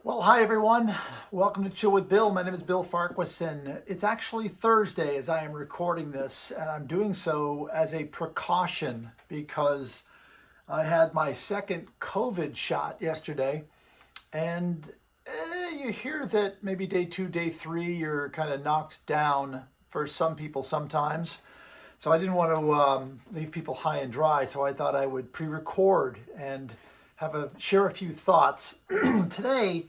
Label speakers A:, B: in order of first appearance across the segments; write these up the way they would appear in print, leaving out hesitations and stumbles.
A: Well, hi everyone. Welcome to Chill with Bill. My name is Bill Farquhar, and it's actually Thursday as I am recording this, and I'm doing so as a precaution because I had my second COVID shot yesterday, and you hear that maybe day two, day three, you're kind of knocked down for some people sometimes. So I didn't want to leave people high and dry, so I thought I would pre-record and share a few thoughts today.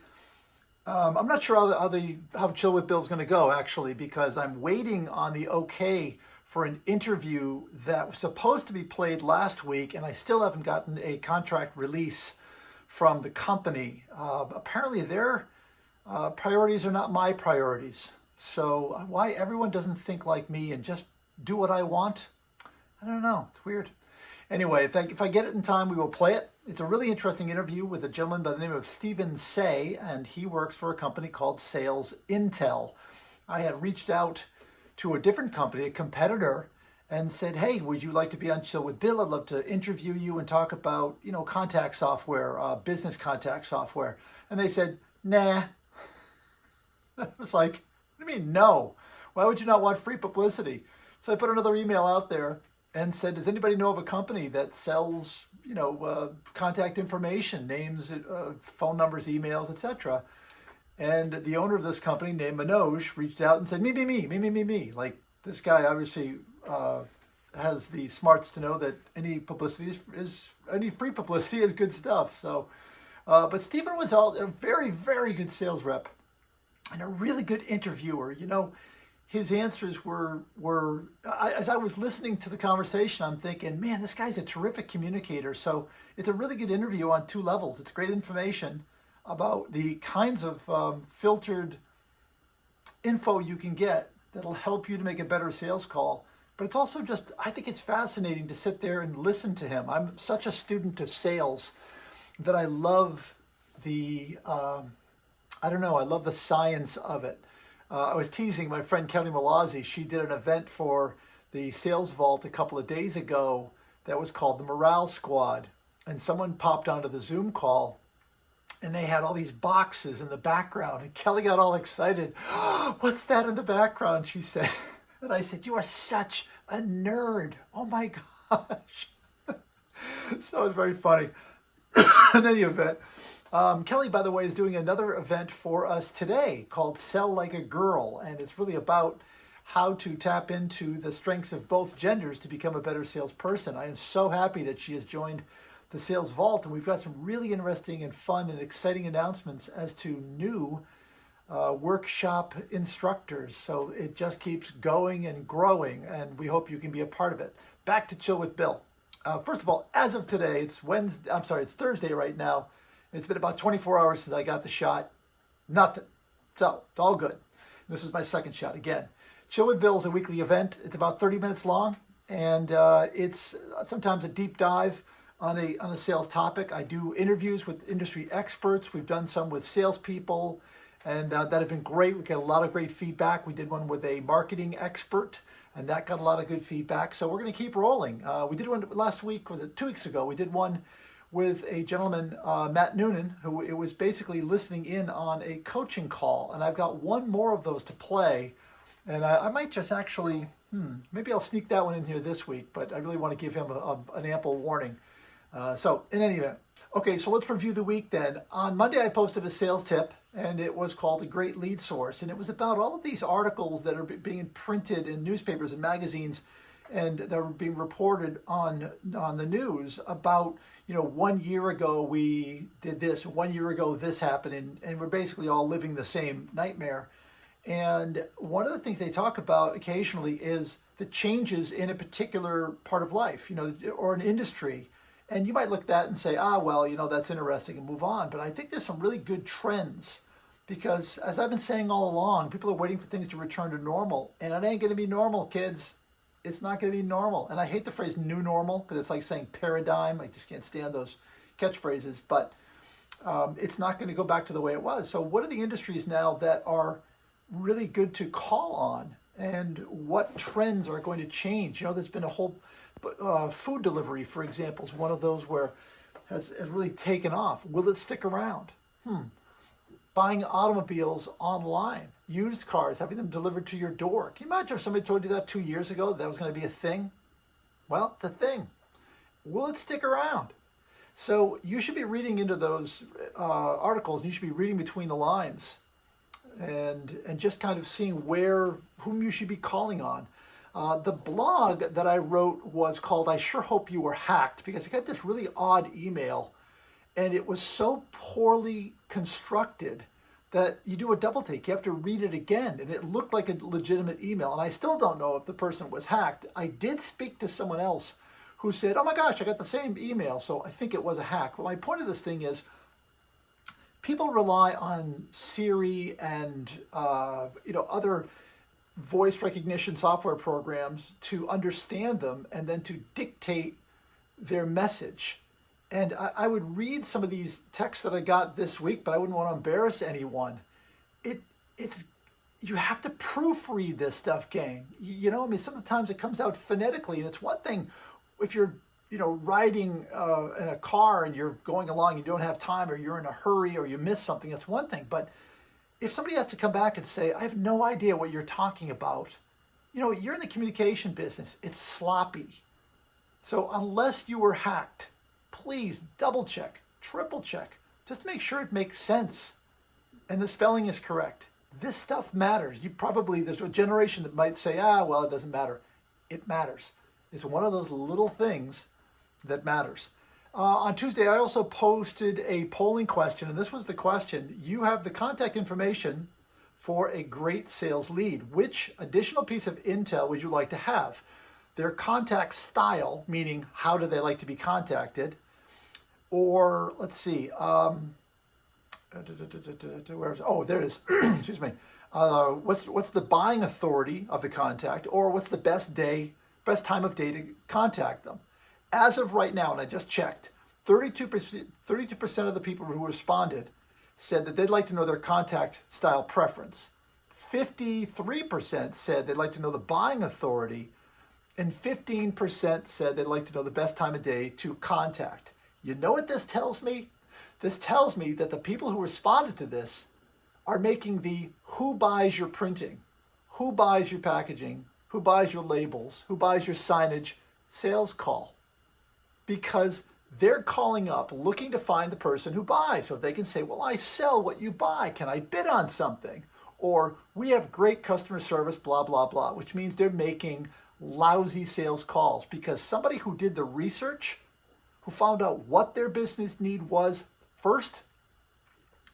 A: I'm not sure how Chill with Bill is going to go actually, because I'm waiting on the okay for an interview that was supposed to be played last week, and I still haven't gotten a contract release from the company. Apparently, their priorities are not my priorities. So why everyone doesn't think like me and just do what I want, I don't know. It's weird. Anyway, if I get it in time, we will play it. It's a really interesting interview with a gentleman by the name of Stephen Say, and he works for a company called Sales Intel. I had reached out to a different company, a competitor, and said, hey, would you like to be on Chill with Bill? I'd love to interview you and talk about, contact software, business contact software. And they said, nah. I was like, what do you mean, no? Why would you not want free publicity? So I put another email out there and said, does anybody know of a company that sells, contact information, names, phone numbers, emails, etc.? And the owner of this company, named Manoj, reached out and said, me. Like, this guy obviously has the smarts to know that any publicity any free publicity is good stuff. So, but Stephen was a very, very good sales rep and a really good interviewer. His answers as I was listening to the conversation, I'm thinking, man, this guy's a terrific communicator. So it's a really good interview on two levels. It's great information about the kinds of filtered info you can get that'll help you to make a better sales call. But it's also I think it's fascinating to sit there and listen to him. I'm such a student of sales that I love I love the science of it. I was teasing my friend Kelly Malazzi. She did an event for the Sales Vault a couple of days ago that was called the Morale Squad. And someone popped onto the Zoom call and they had all these boxes in the background. And Kelly got all excited. Oh, what's that in the background? She said. And I said, you are such a nerd. Oh my gosh. So it was very funny. In any event, Kelly, by the way, is doing another event for us today called Sell Like a Girl, and it's really about how to tap into the strengths of both genders to become a better salesperson. I am so happy that she has joined the Sales Vault, and we've got some really interesting and fun and exciting announcements as to new workshop instructors. So it just keeps going and growing, and we hope you can be a part of it. Back to Chill with Bill. First of all, as of today, it's Thursday right now. It's been about 24 hours since I got the shot. Nothing. So it's all good. This is my second shot again. Chill with Bill is a weekly event. It's about 30 minutes long, and it's sometimes a deep dive on a sales topic. I do interviews with industry experts. We've done some with salespeople, and that have been great. We get a lot of great feedback. We did one with a marketing expert, and that got a lot of good feedback. So we're going to keep rolling. We did one last week, was it 2 weeks ago? We did one with a gentleman, Matt Noonan, who it was basically listening in on a coaching call. And I've got one more of those to play. And I might just actually, maybe I'll sneak that one in here this week, but I really want to give him an ample warning. So in any event, okay, so let's review the week then. On Monday, I posted a sales tip, and it was called A Great Lead Source. And it was about all of these articles that are being printed in newspapers and magazines and that were being reported on the news about, 1 year ago we did this, 1 year ago this happened, and we're basically all living the same nightmare. And one of the things they talk about occasionally is the changes in a particular part of life, or an industry. And you might look at that and say, that's interesting, and move on. But I think there's some really good trends because, as I've been saying all along, people are waiting for things to return to normal. And it ain't going to be normal, kids. It's not going to be normal. And I hate the phrase new normal because it's like saying paradigm. I just can't stand those catchphrases. But it's not going to go back to the way it was. So what are the industries now that are really good to call on? And what trends are going to change? There's been a whole food delivery, for example, is one of those where has really taken off. Will it stick around? buying automobiles online, used cars, having them delivered to your door. Can you imagine if somebody told you that 2 years ago, that was going to be a thing? Well, it's a thing. Will it stick around? So you should be reading into those articles, and you should be reading between the lines, and just kind of seeing whom you should be calling on. The blog that I wrote was called "I Sure Hope You Were Hacked," because I got this really odd email, and it was so poorly constructed that you do a double take. You have to read it again, and it looked like a legitimate email. And I still don't know if the person was hacked. I did speak to someone else who said, "Oh my gosh, I got the same email," so I think it was a hack. But my point of this thing is, people rely on Siri and other voice recognition software programs to understand them and then to dictate their message. And I would read some of these texts that I got this week, but I wouldn't want to embarrass anyone. It's you have to proofread this stuff, gang. I mean, sometimes it comes out phonetically, and it's one thing if you're riding in a car and you're going along, you don't have time, or you're in a hurry, or you miss something. That's one thing. But if somebody has to come back and say, "I have no idea what you're talking about," you're in the communication business. It's sloppy. So unless you were hacked, please double check, triple check, just to make sure it makes sense and the spelling is correct. This stuff matters. There's a generation that might say, well, it doesn't matter. It matters. It's one of those little things that matters. On Tuesday, I also posted a polling question, and this was the question: you have the contact information for a great sales lead. Which additional piece of intel would you like to have? Their contact style, meaning how do they like to be contacted? Or let's see, there it is. Excuse me. What's the buying authority of the contact, or what's the best time of day to contact them? As of right now, and I just checked, 32% of the people who responded said that they'd like to know their contact style preference. 53% said they'd like to know the buying authority, and 15% said they'd like to know the best time of day to contact. You know what this tells me? This tells me that the people who responded to this are making the who buys your printing, who buys your packaging, who buys your labels, who buys your signage sales call. Because they're calling up looking to find the person who buys, so they can say, "Well, I sell what you buy. Can I bid on something?" Or, "We have great customer service, blah, blah, blah," which means they're making lousy sales calls because somebody who did the research, who found out what their business need was first,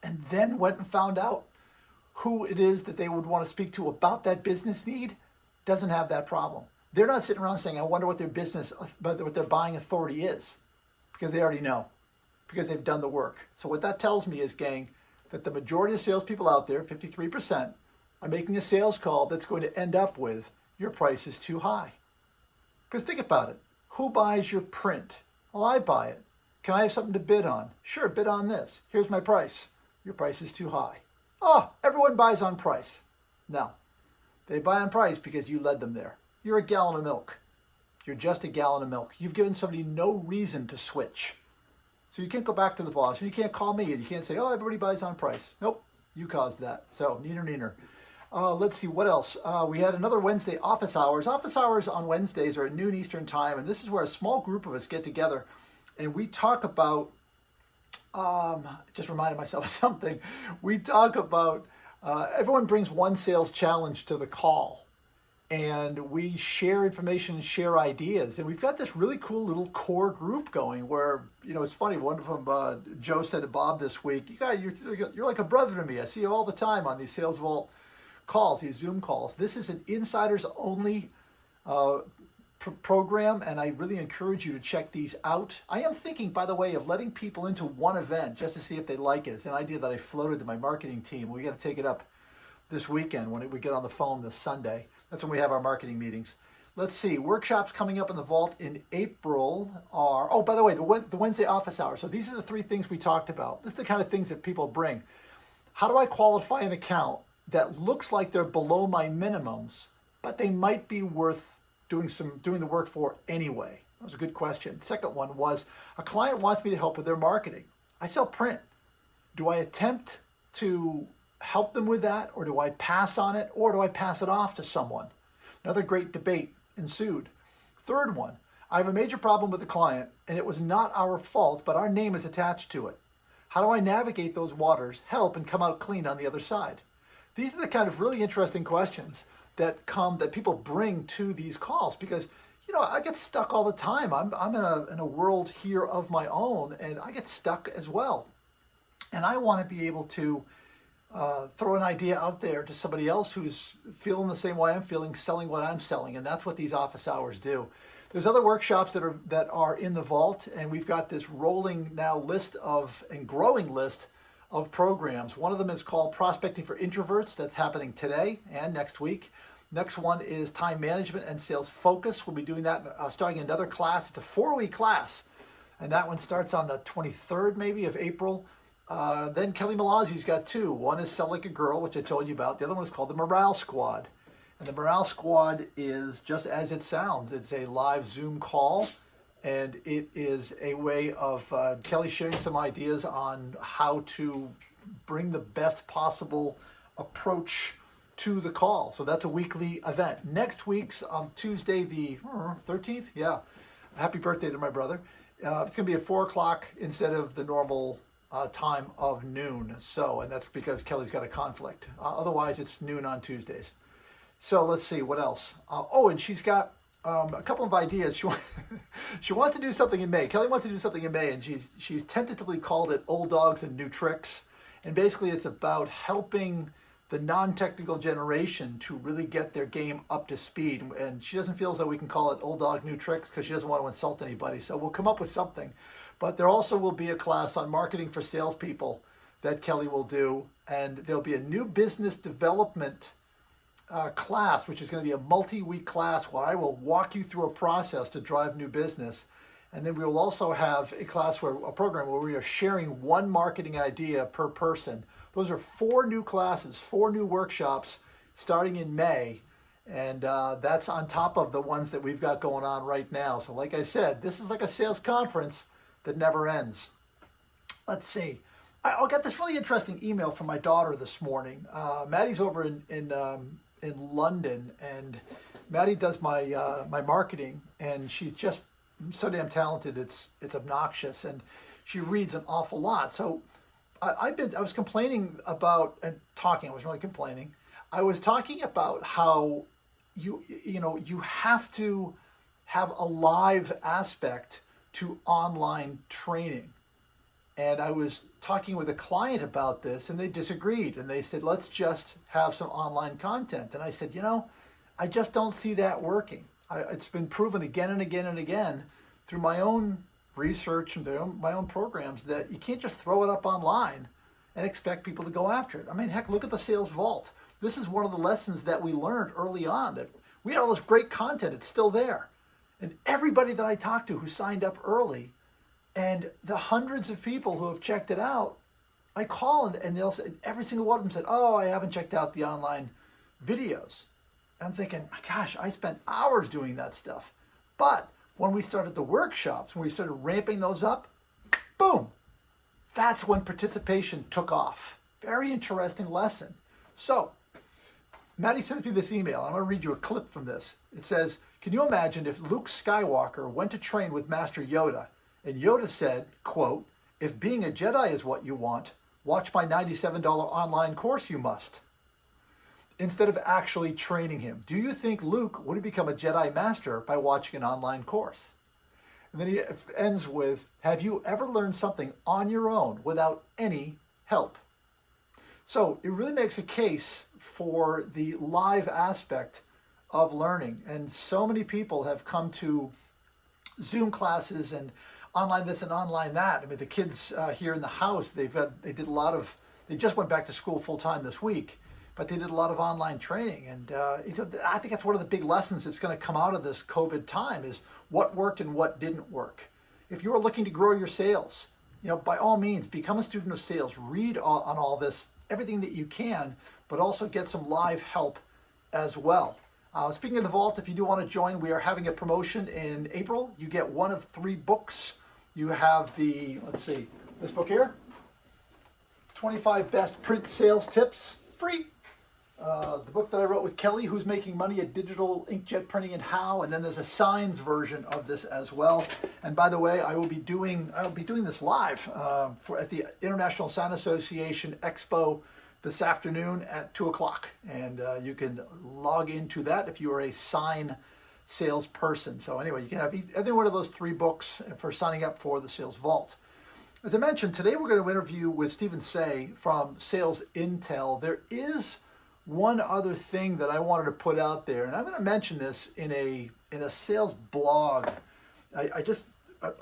A: and then went and found out who it is that they would want to speak to about that business need, doesn't have that problem. They're not sitting around saying, "I wonder what what their buying authority is," because they already know, because they've done the work. So what that tells me is, gang, that the majority of salespeople out there, 53%, are making a sales call that's going to end up with, "Your price is too high." Because think about it. Who buys your print? Well, I buy it. Can I have something to bid on? Sure, bid on this. Here's my price. Your price is too high. Oh, everyone buys on price. No, they buy on price because you led them there. You're a gallon of milk. You're just a gallon of milk. You've given somebody no reason to switch. So you can't go back to the boss, and you can't call me, and you can't say, "Oh, everybody buys on price." Nope, you caused that. So, neener. Let's see, what else? We had another Wednesday office hours. Office hours on Wednesdays are at noon Eastern time, and this is where a small group of us get together, and we talk about, just reminded myself of something. We talk about, everyone brings one sales challenge to the call, and we share information and share ideas. And we've got this really cool little core group going where, it's funny. One of them, Joe said to Bob this week, you're like a brother to me. I see you all the time on these Sales Vault calls, these Zoom calls. This is an insiders only program, and I really encourage you to check these out. I am thinking, by the way, of letting people into one event just to see if they like it. It's an idea that I floated to my marketing team. We got to take it up this weekend when we get on the phone this Sunday. That's when we have our marketing meetings. Let's see, workshops coming up in the Vault in April are, oh, by the way, the Wednesday office hours. So these are the three things we talked about. This is the kind of things that people bring. How do I qualify an account that looks like they're below my minimums, but they might be worth doing the work for anyway? That was a good question. The second one was, a client wants me to help with their marketing. I sell print. Do I attempt to help them with that, or do I pass on it, or do I pass it off to someone? Another great debate ensued. Third one, I have a major problem with the client, and it was not our fault, but our name is attached to it. How do I navigate those waters, help, and come out clean on the other side? These are the kind of really interesting questions that people bring to these calls, because I get stuck all the time. I'm in a world here of my own, and I get stuck as well. And I want to be able to throw an idea out there to somebody else who's feeling the same way I'm feeling, selling what I'm selling, and that's what these office hours do. There's other workshops that are in the vault, and we've got this rolling now list and growing list of programs. One of them is called Prospecting for Introverts. That's happening today and next week. Next one is Time Management and Sales Focus. We'll be doing that, starting another class. It's a 4-week class, and that one starts on the 23rd maybe of April. Then Kelly Malazzi's got 2. One is Sell Like a Girl, which I told you about. The other one is called the Morale Squad. And the Morale Squad is just as it sounds. It's a live Zoom call, and it is a way of Kelly sharing some ideas on how to bring the best possible approach to the call. So that's a weekly event. Next week's on Tuesday the 13th. Yeah. Happy birthday to my brother. It's going to be at 4 o'clock instead of the normal time of noon. And that's because Kelly's got a conflict. Otherwise, it's noon on Tuesdays. So let's see, what else? And she's got a couple of ideas. She wants to do something in May. Kelly wants to do something in May, and she's tentatively called it Old Dogs and New Tricks. And basically, it's about helping the non-technical generation to really get their game up to speed. And she doesn't feel as though we can call it Old Dog, New Tricks because she doesn't want to insult anybody. So we'll come up with something. But there also will be a class on marketing for salespeople that Kelly will do. And there'll be a new business development class, which is going to be a multi-week class where I will walk you through a process to drive new business. And then we will also have a program where we are sharing one marketing idea per person. Those are 4 new classes, 4 new workshops starting in May. And that's on top of the ones that we've got going on right now. So like I said, this is like a sales conference that never ends. Let's see. I got this really interesting email from my daughter this morning. Maddie's over in London, and Maddie does my marketing, and she's just so damn talented. It's obnoxious, and she reads an awful lot. So I was complaining about and talking. I wasn't really complaining. I was talking about how you have to have a live aspect to online training. And I was talking with a client about this, and they disagreed. And they said, let's just have some online content. And I said, I just don't see that working. It's been proven again and again and again through my own research and my own programs that you can't just throw it up online and expect people to go after it. I mean, heck, look at the Sales Vault. This is one of the lessons that we learned early on, that we had all this great content. It's still there. And everybody that I talked to who signed up early, and the hundreds of people who have checked it out, I call and they'll say, every single one of them said, oh, I haven't checked out the online videos. And I'm thinking, my gosh, I spent hours doing that stuff. But when we started the workshops, when we started ramping those up, boom, that's when participation took off. Very interesting lesson. So Maddie sends me this email. I'm going to read you a clip from this. It says, can you imagine if Luke Skywalker went to train with Master Yoda, and Yoda said, quote, if being a Jedi is what you want, watch my $97 online course you must. Instead of actually training him, do you think Luke would have become a Jedi Master by watching an online course? And then he ends with, have you ever learned something on your own without any help? So it really makes a case for the live aspect of learning. And so many people have come to Zoom classes and online this and online that. I mean, the kids here in the house, they just went back to school full time this week, but they did a lot of online training. And I think that's one of the big lessons that's going to come out of this COVID time is what worked and what didn't work. If you are looking to grow your sales, by all means, become a student of sales, read on all this, everything that you can, but also get some live help as well. Speaking of the Vault, if you do want to join, we are having a promotion in April. You get one of 3 books. You have this book here, 25 Best Print Sales Tips, free. The book that I wrote with Kelly, Who's Making Money at Digital Inkjet Printing and How, and then there's a Signs version of this as well. And by the way, I will be doing this live at the International Sign Association Expo this afternoon at 2 o'clock. And you can log into that if you are a sign salesperson. So anyway, you can have either one of those 3 books for signing up for the Sales Vault. As I mentioned, today we're going to interview with Stephen Tse from Sales Intel. There is one other thing that I wanted to put out there, and I'm going to mention this in a sales blog. I just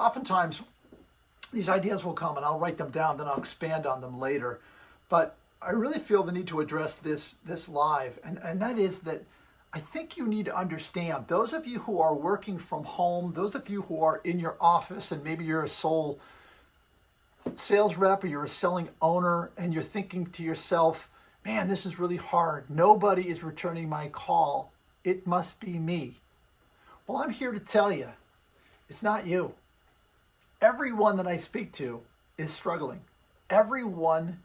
A: oftentimes these ideas will come and I'll write them down, then I'll expand on them later. But I really feel the need to address this live, and that is that I think you need to understand, those of you who are working from home, those of you who are in your office, and maybe you're a sole sales rep or you're a selling owner, and you're thinking to yourself, man, this is really hard. Nobody is returning my call. It must be me. Well, I'm here to tell you, it's not you. Everyone that I speak to is struggling. Everyone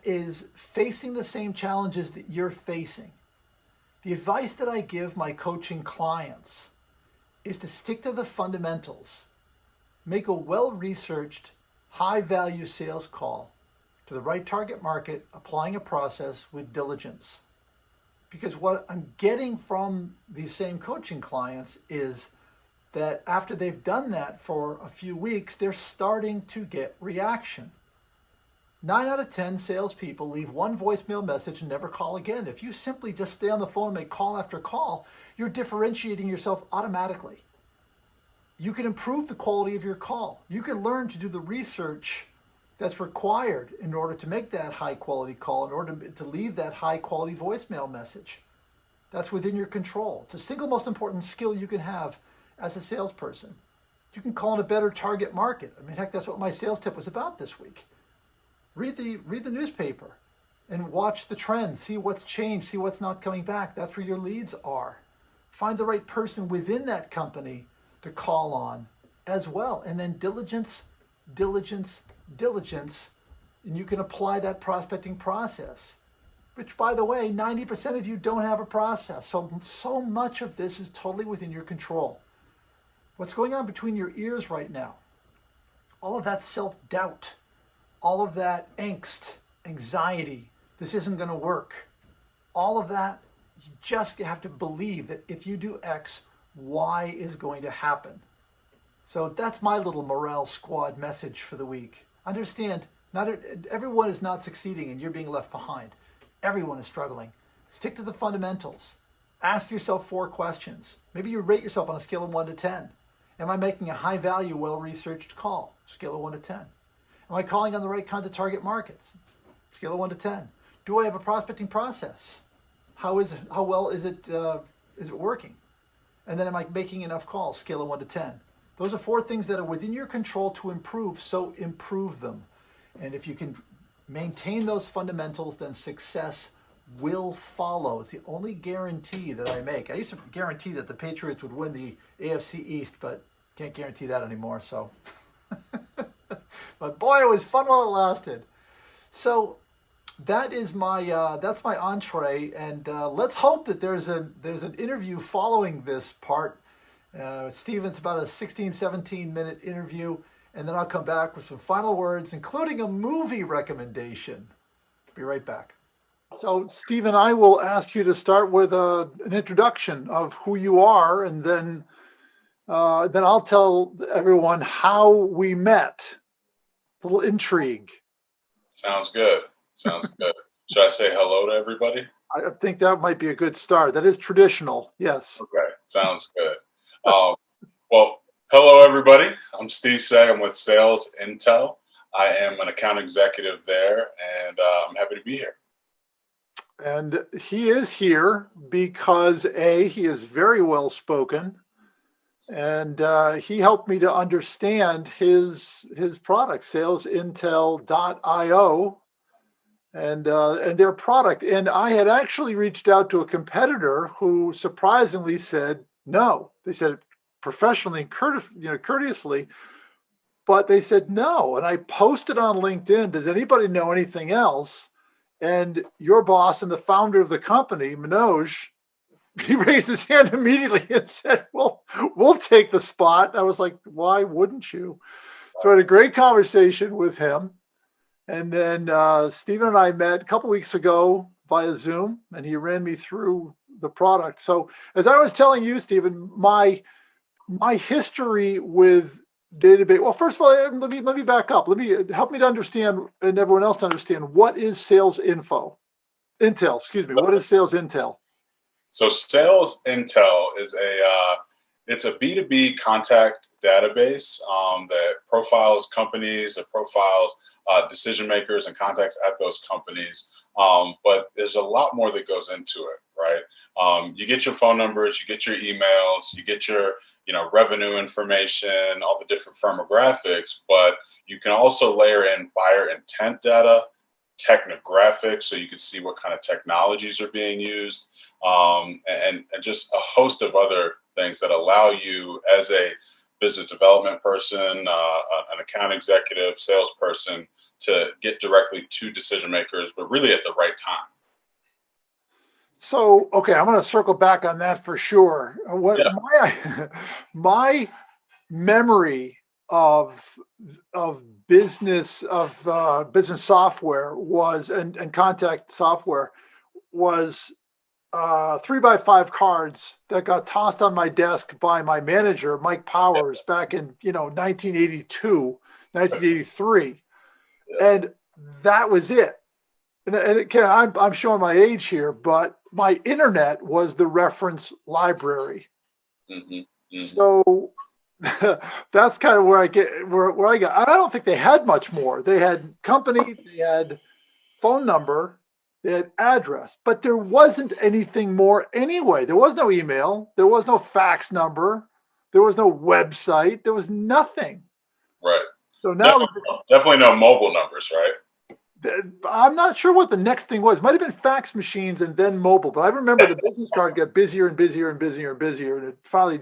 A: is facing the same challenges that you're facing. The advice that I give my coaching clients is to stick to the fundamentals. Make a well-researched, high-value sales call to the right target market, applying a process with diligence. Because what I'm getting from these same coaching clients is that after they've done that for a few weeks, they're starting to get reaction. 9 out of 10 salespeople leave one voicemail message and never call again. If you simply just stay on the phone and make call after call, you're differentiating yourself automatically. You can improve the quality of your call. You can learn to do the research that's required in order to make that high quality call, in order to leave that high quality voicemail message. That's within your control. It's the single most important skill you can have as a salesperson. You can call in a better target market. I mean, heck, that's what my sales tip was about this week. Read the newspaper and watch the trends, see what's changed, see what's not coming back. That's where your leads are. Find the right person within that company to call on as well. And then diligence, and you can apply that prospecting process, which, by the way, 90% of you don't have a process. So much of this is totally within your control. What's going on between your ears right now? All of that self-doubt, all of that angst, anxiety, this isn't going to work. All of that, you just have to believe that if you do X, Y is going to happen. So that's my little morale squad message for the week. Understand, everyone is not succeeding and you're being left behind. Everyone is struggling. Stick to the fundamentals. Ask yourself 4 questions. Maybe you rate yourself on a scale of 1 to 10. Am I making a high value, well-researched call? Scale of 1 to 10. Am I calling on the right kinds of target markets? Scale of 1 to 10. Do I have a prospecting process? How well is it working? And then am I making enough calls? Scale of 1 to 10. Those are 4 things that are within your control to improve, so improve them. And if you can maintain those fundamentals, then success will follow. It's the only guarantee that I make. I used to guarantee that the Patriots would win the AFC East, but can't guarantee that anymore. So, but boy, it was fun while it lasted. So that is that's my entree, and let's hope that there's an interview following this part. Stephen's about a 16-17 minute interview, and then I'll come back with some final words, including a movie recommendation. Be right back. So, Stephen, I will ask you to start with an introduction of who you are, and then I'll tell everyone how we met. A little intrigue.
B: Sounds good. Sounds good. Should I say hello to everybody?
A: I think that might be a good start. That is traditional. Yes.
B: Okay. Sounds good. Well, hello, everybody. I'm Steve Tse. I'm with Sales Intel. I am an account executive there, and I'm happy to be here.
A: And he is here because he is very well spoken, and he helped me to understand his product, SalesIntel.io, and their product. And I had actually reached out to a competitor who surprisingly said no. They said professionally and courteously, but they said no. And I posted on LinkedIn, does anybody know anything else? And your boss and the founder of the company, Manoj, he raised his hand immediately and said, well, we'll take the spot. And I was like, why wouldn't you? So I had a great conversation with him. And then Stephen and I met a couple weeks ago via Zoom, and he ran me through the product. So as I was telling you, Stephen, my history with database. Well, first of all, let me back up. Let me help me to understand, and everyone else to understand, what is sales intel. Excuse me. What is sales intel?
B: So Sales Intel is it's a B2B contact database that profiles companies, that profiles decision makers and contacts at those companies. But there's a lot more that goes into it, right? You get your phone numbers, you get your emails, you get your revenue information, all the different firmographics, but you can also layer in buyer intent data, technographics, so you can see what kind of technologies are being used, and just a host of other things that allow you as a business development person, an account executive, salesperson, to get directly to decision makers, but really at the right time.
A: So, okay, I'm going to circle back on that for sure. What
B: Yeah.
A: my memory of business software was and contact software was 3x5 cards that got tossed on my desk by my manager, Mike Powers, back in 1982, 1983,
B: Yeah.
A: and that was it. And again, I'm showing my age here, but my internet was the reference library.
B: Hmm. Hmm.
A: So that's kind of where I get where I got. I don't think they had much more. They had company, they had phone number, they had address, but there wasn't anything more anyway. There was no email, there was no fax number, there was no website, there was nothing.
B: Right.
A: So now
B: Definitely no mobile numbers, right?
A: I'm not sure what the next thing was. It might have been fax machines and then mobile, but I remember the business card got busier and busier and busier and busier, and it finally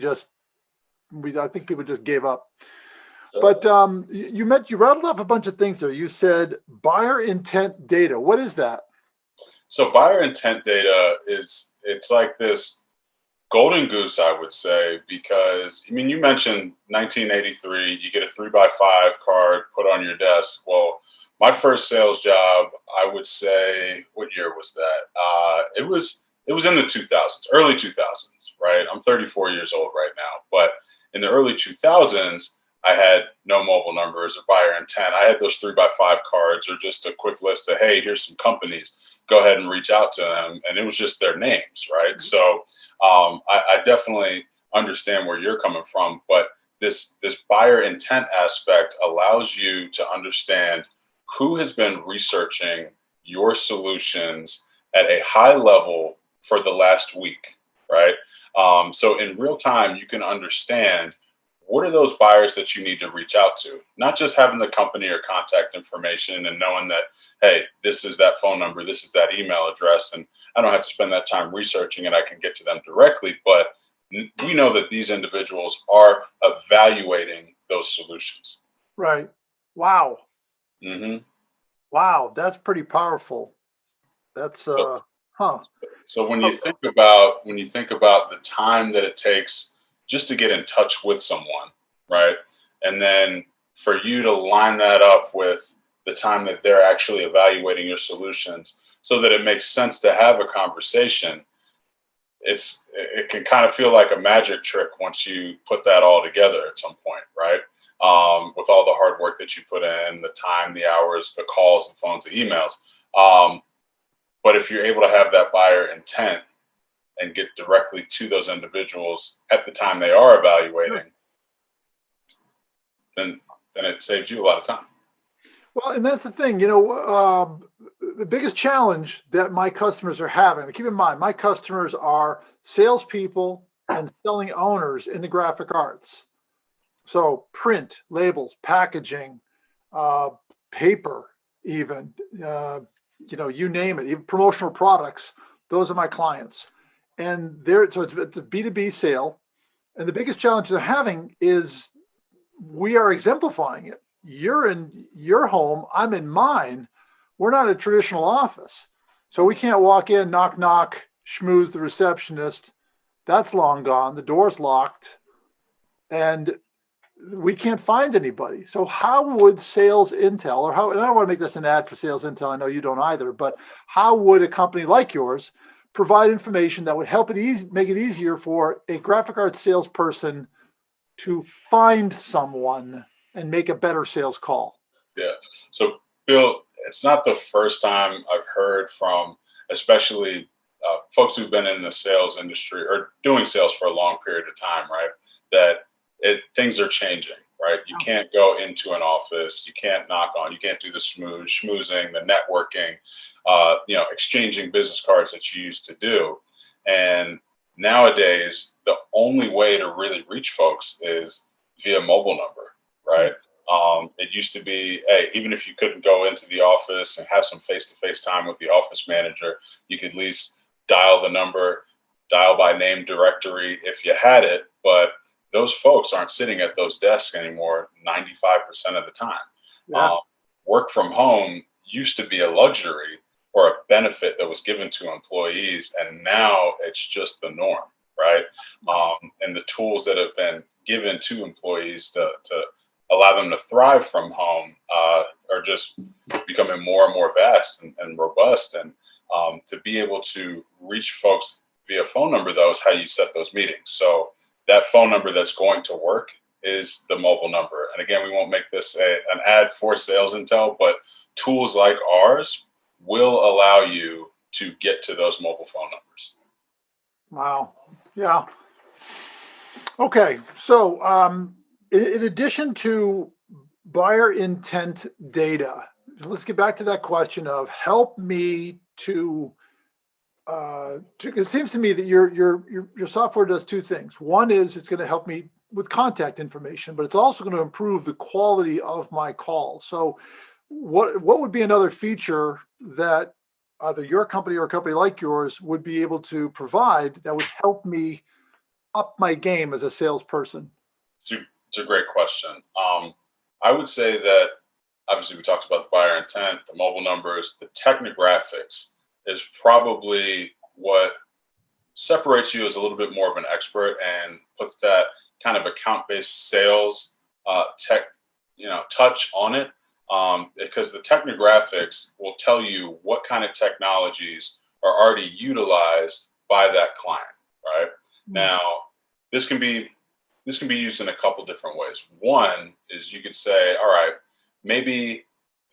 A: I think people just gave up. But you rattled off a bunch of things there. You said buyer intent data. What is that?
B: So buyer intent data it's like this golden goose, I would say, because I mean, you mentioned 1983, you get a 3x5 card put on your desk. Well, my first sales job, I would say, what year was that? It was in the 2000s, early 2000s, right? I'm 34 years old right now, but in the early 2000s, I had no mobile numbers or buyer intent. I had those 3x5 cards or just a quick list of, hey, here's some companies. Go ahead and reach out to them. And it was just their names, right? Mm-hmm. So I definitely understand where you're coming from, but this buyer intent aspect allows you to understand who has been researching your solutions at a high level for the last week, right? So in real time, you can understand what are those buyers that you need to reach out to, not just having the company or contact information and knowing that, hey, this is that phone number, this is that email address, and I don't have to spend that time researching it. I can get to them directly. But we know that these individuals are evaluating those solutions.
A: Right. Wow.
B: Mm-hmm.
A: Wow. That's pretty powerful. That's huh.
B: So when you think about the time that it takes just to get in touch with someone, right? And then for you to line that up with the time that they're actually evaluating your solutions so that it makes sense to have a conversation, it can kind of feel like a magic trick once you put that all together at some point, right? With all the hard work that you put in, the time, the hours, the calls, the phones, the emails. But if you're able to have that buyer intent and get directly to those individuals at the time they are evaluating, then it saves you a lot of time.
A: Well, and that's the thing, the biggest challenge that my customers are having, keep in mind, my customers are salespeople and selling owners in the graphic arts. So print, labels, packaging, paper, even, you name it, even promotional products, those are my clients. And so it's a B2B sale. And the biggest challenge they're having is we are exemplifying it. You're in your home, I'm in mine. We're not a traditional office. So we can't walk in, knock, knock, schmooze the receptionist. That's long gone. The door's locked and we can't find anybody. So how would sales intel, or how, and I don't want to make this an ad for sales intel, I know you don't either, but how would a company like yours provide information that would help it make it easier for a graphic arts salesperson to find someone and make a better sales call?
B: Yeah. So, Bill, it's not the first time I've heard from, especially folks who've been in the sales industry or doing sales for a long period of time, right? That things are changing, right? You can't go into an office, you can't knock on, you can't do the schmoozing, the networking, exchanging business cards that you used to do. And nowadays, the only way to really reach folks is via mobile number, right? It used to be, hey, even if you couldn't go into the office and have some face-to-face time with the office manager, you could at least dial the number, dial by name directory if you had it. But those folks aren't sitting at those desks anymore 95% of the time.
A: Yeah.
B: Work from home used to be a luxury or a benefit that was given to employees, and now it's just the norm, right? And the tools that have been given to employees to allow them to thrive from home are just becoming more and more vast and robust. And to be able to reach folks via phone number, though, is how you set those meetings. So that phone number that's going to work is the mobile number. And again, we won't make this an ad for Sales Intel, but tools like ours will allow you to get to those mobile phone numbers.
A: Wow. Yeah. Okay. So, in addition to buyer intent data, let's get back to that question of help me to it seems to me that your software does two things. One is it's going to help me with contact information, but it's also going to improve the quality of my call. So what would be another feature that either your company or a company like yours would be able to provide that would help me up my game as a salesperson?
B: It's a great question. I would say that obviously we talked about the buyer intent, the mobile numbers, the technographics is probably what separates you as a little bit more of an expert and puts that kind of account-based sales touch on it. Because the technographics will tell you what kind of technologies are already utilized by that client, right? Mm-hmm. Now, this can be used in a couple different ways. One is you could say, all right, maybe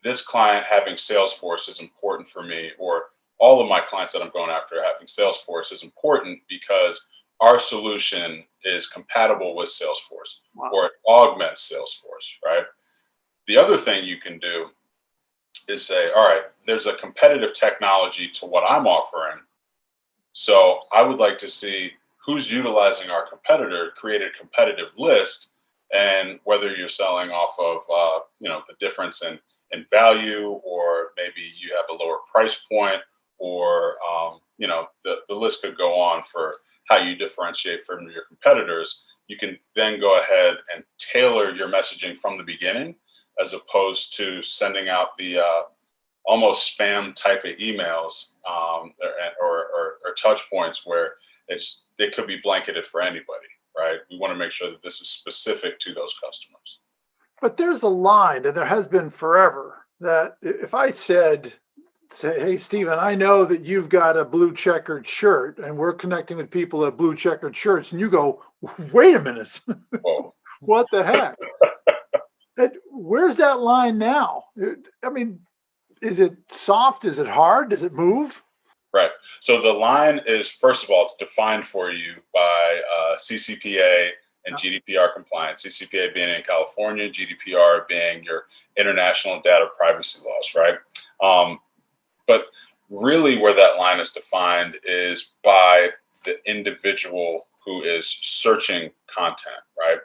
B: this client having Salesforce is important for me, or all of my clients that I'm going after having Salesforce is important because our solution is compatible with Salesforce. Wow. Or it augments Salesforce, right? The other thing you can do is say, all right, there's a competitive technology to what I'm offering. So I would like to see who's utilizing our competitor, create a competitive list, and whether you're selling off of the difference in value, or maybe you have a lower price point, or the list could go on for how you differentiate from your competitors. You can then go ahead and tailor your messaging from the beginning, as opposed to sending out the almost spam type of emails or touch points where it could be blanketed for anybody, right? We want to make sure that this is specific to those customers.
A: But there's a line, and there has been forever, that if I say, hey, Stephen, I know that you've got a blue checkered shirt and we're connecting with people that have blue checkered shirts, and you go, wait a minute, what the heck? Where's that line now? I mean, is it soft? Is it hard? Does it move?
B: Right. So the line is, first of all, it's defined for you by CCPA and GDPR compliance. CCPA being in California, GDPR being your international data privacy laws, right? But really where that line is defined is by the individual who is searching content, right?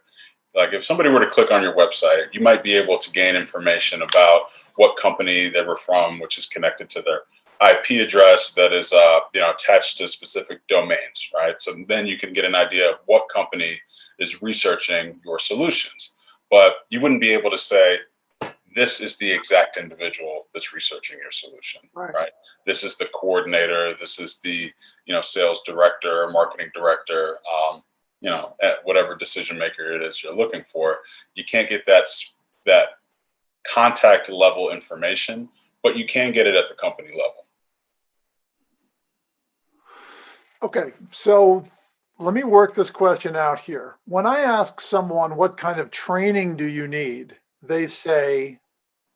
B: Like if somebody were to click on your website, you might be able to gain information about what company they were from, which is connected to their IP address that is attached to specific domains, right? So then you can get an idea of what company is researching your solutions. but you wouldn't be able to say, this is the exact individual that's researching your solution, right? This is the coordinator. This is the, sales director, marketing director, at whatever decision maker it is you're looking for. You can't get that contact level information, but you can get it at the company level.
A: Okay, so let me work this question out here. When I ask someone what kind of training do you need, they say,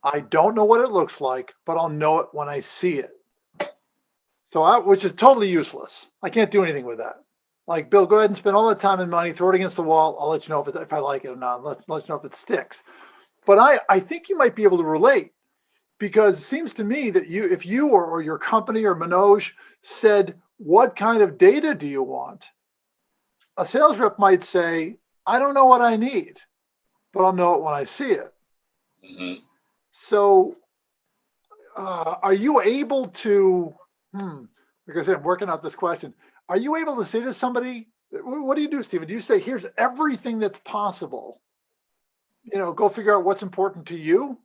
A: I don't know what it looks like, but I'll know it when I see it. So, which is totally useless. I can't do anything with that. Like, Bill, go ahead and spend all the time and money, throw it against the wall. I'll let you know if I like it or not. Let you know if it sticks. But I think you might be able to relate, because it seems to me that if you or your company or Manoj said, what kind of data do you want? A sales rep might say, I don't know what I need, but I'll know it when I see it.
B: Mm-hmm.
A: So are you able to, because I'm working out this question, are you able to say to somebody, what do you do, Stephen? Do you say, here's everything that's possible? Go figure out what's important to you?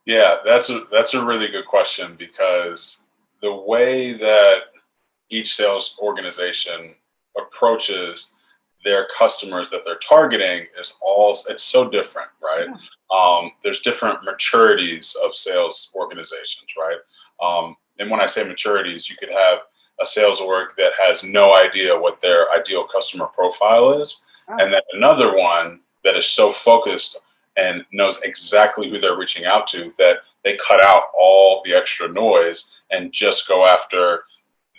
B: Yeah, that's a really good question, because the way that each sales organization approaches their customers that they're targeting it's so different, right? Yeah. There's different maturities of sales organizations, right? And when I say maturities, you could have a sales org that has no idea what their ideal customer profile is, and then another one that is so focused and knows exactly who they're reaching out to that they cut out all the extra noise and just go after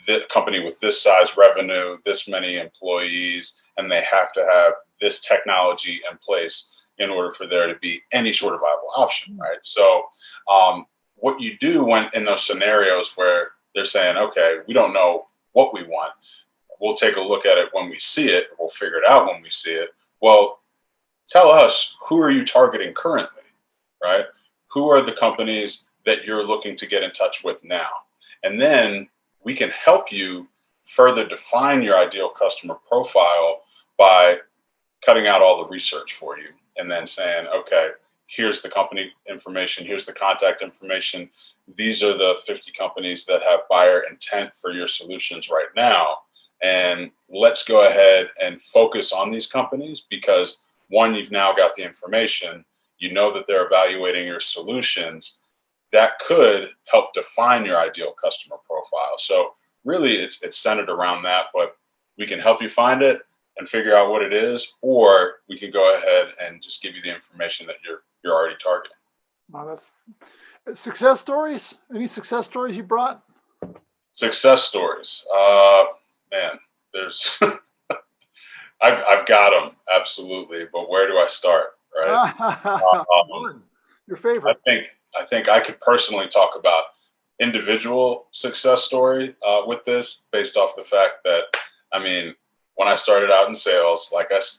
B: the company with this size revenue, this many employees, and they have to have this technology in place in order for there to be any sort of viable option, right? So what you do when in those scenarios where they're saying, okay, we don't know what we want, we'll take a look at it when we see it, we'll figure it out when we see it. Well, tell us, who are you targeting currently, right? Who are the companies that you're looking to get in touch with now? And then we can help you further define your ideal customer profile by cutting out all the research for you and then saying, okay, here's the company information, here's the contact information. These are the 50 companies that have buyer intent for your solutions right now. And let's go ahead and focus on these companies, because one, you've now got the information, you know that they're evaluating your solutions. That could help define your ideal customer profile. So really it's centered around that, but we can help you find it and figure out what it is, or we can go ahead and just give you the information that you're already targeting.
A: Wow, that's success stories. Any success stories you brought?
B: Success stories. Man, there's I've got them, absolutely, but where do I start, right?
A: Your favorite.
B: I think I could personally talk about individual success story with this, based off the fact that, I mean, when I started out in sales,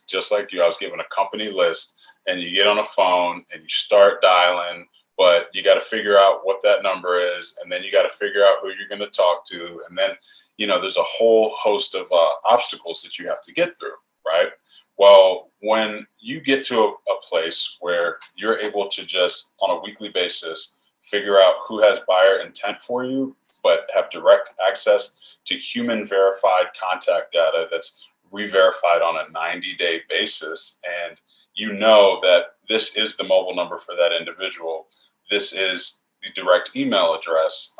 B: just like you, I was given a company list, and you get on a phone and you start dialing, but you got to figure out what that number is, and then you got to figure out who you're going to talk to, and then there's a whole host of obstacles that you have to get through, right? Well, when you get to a place where you're able to just on a weekly basis figure out who has buyer intent for you, but have direct access to human verified contact data that's re-verified on a 90-day basis, and you know that this is the mobile number for that individual, this is the direct email address,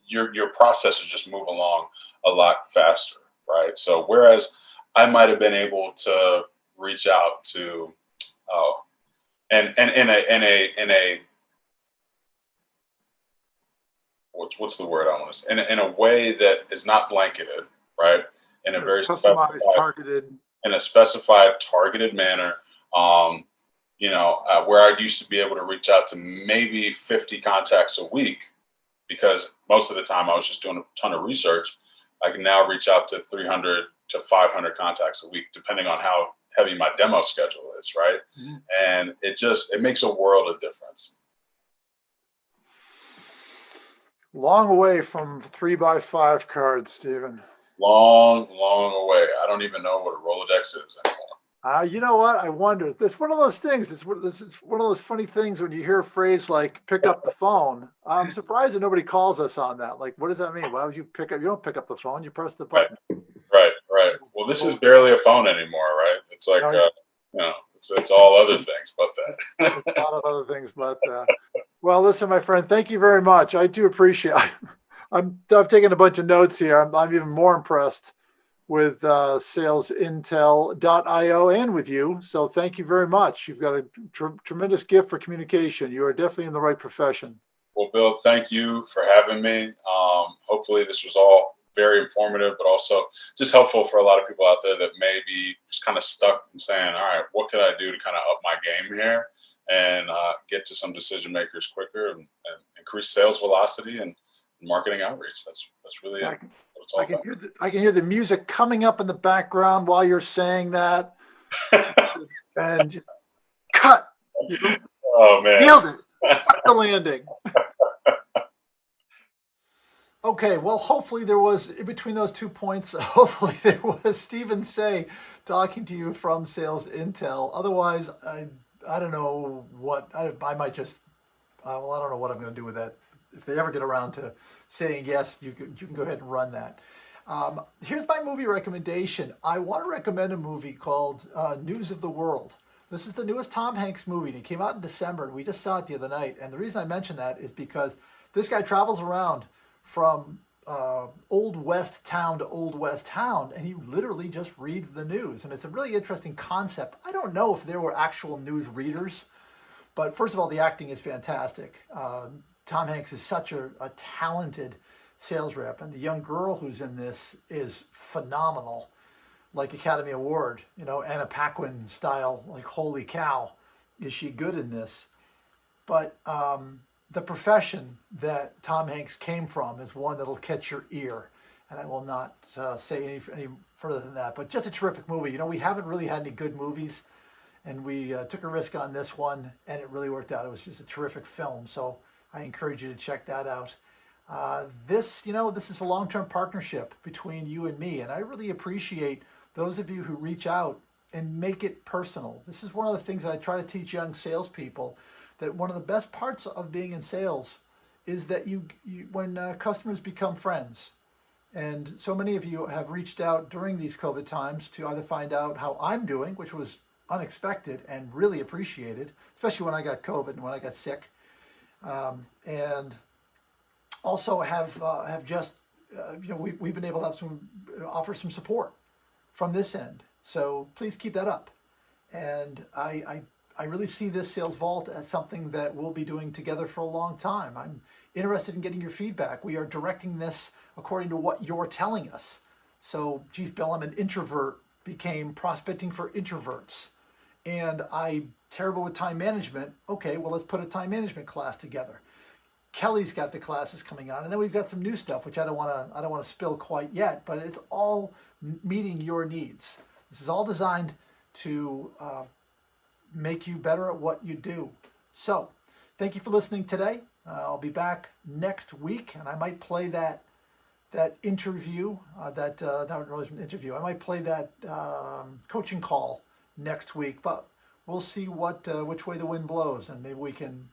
B: your processes just move along a lot faster, right? So whereas I might have been able to reach out to, and in a what's the word I want to say? In a way that is not blanketed, right? In a very
A: customized, targeted,
B: in a specified, targeted manner. Where I used to be able to reach out to maybe 50 contacts a week, because most of the time I was just doing a ton of research. I can now reach out to 300 to 500 contacts a week, depending on how heavy my demo schedule is, right? Mm-hmm. And it makes a world of difference.
A: Long away from 3x5 cards, Stephen.
B: Long, long away. I don't even know what a Rolodex is anymore.
A: You know what? I wonder. It's one of those things. This is one of those funny things when you hear a phrase like "pick up the phone." I'm surprised that nobody calls us on that. Like, what does that mean? Why would you pick up? You don't pick up the phone. You press the
B: Right,
A: button.
B: right. Well, this is barely a phone anymore, right? It's like,
A: No,
B: it's all other things but
A: there's
B: that.
A: a lot of other things, but well, listen, my friend. Thank you very much. I do appreciate. I've taken a bunch of notes here. I'm even more impressed with salesintel.io and with you. So thank you very much. You've got a tremendous gift for communication. You are definitely in the right profession.
B: Well, Bill, thank you for having me. Hopefully, this was all very informative, but also just helpful for a lot of people out there that may be just kind of stuck and saying, all right, what could I do to kind of up my game here and get to some decision makers quicker and increase sales velocity and marketing outreach? That's really
A: I
B: what
A: can,
B: it's all about.
A: I can hear the music coming up in the background while you're saying that, and just cut. You know,
B: Oh, man.
A: nailed it. Stuck the landing. Okay, well, hopefully there was, in between those 2 points, hopefully there was Stephen Say talking to you from Sales Intel. Otherwise, I don't know what, I might just, well, I don't know what I'm going to do with that. If they ever get around to saying yes, you can go ahead and run that. Here's my movie recommendation. I want to recommend a movie called News of the World. This is the newest Tom Hanks movie, and it came out in December, and we just saw it the other night. And the reason I mention that is because this guy travels around from Old West town to Old West town, and he literally just reads the news. And it's a really interesting concept. I don't know if there were actual news readers, but first of all, the acting is fantastic. Tom Hanks is such a talented sales rep, and the young girl who's in this is phenomenal, like Academy Award, Anna Paquin style, like holy cow, is she good in this? But the profession that Tom Hanks came from is one that'll catch your ear. And I will not say any further than that. But just a terrific movie. We haven't really had any good movies, and we took a risk on this one, and it really worked out. It was just a terrific film. So I encourage you to check that out. This is a long-term partnership between you and me, and I really appreciate those of you who reach out and make it personal. This is one of the things that I try to teach young salespeople, that one of the best parts of being in sales is that when customers become friends. And so many of you have reached out during these COVID times to either find out how I'm doing, which was unexpected and really appreciated, especially when I got COVID and when I got sick, and also have just we've been able to have offer some support from this end. So please keep that up. And I really see this Sales Vault as something that we'll be doing together for a long time. I'm interested in getting your feedback. We are directing this according to what you're telling us. So, geez, Bill, I'm an introvert, became prospecting for introverts. And I'm terrible with time management. Okay, well, let's put a time management class together. Kelly's got the classes coming on, and then we've got some new stuff, which I don't want to spill quite yet, but it's all meeting your needs. This is all designed to make you better at what you do. So, thank you for listening today. I'll be back next week, and I might play that interview. That was an interview. I might play that coaching call next week, but we'll see which way the wind blows, and maybe we can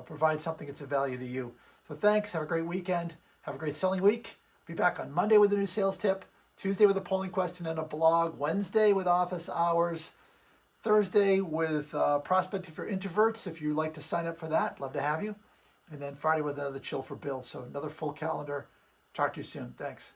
A: provide something that's of value to you. So thanks. Have a great weekend. Have a great selling week. Be back on Monday with a new sales tip, Tuesday with a polling question and a blog, Wednesday with office hours, Thursday with prospecting for introverts. If you'd like to sign up for that, love to have you. And then Friday with another Chill for Bill. So another full calendar. Talk to you soon. Thanks.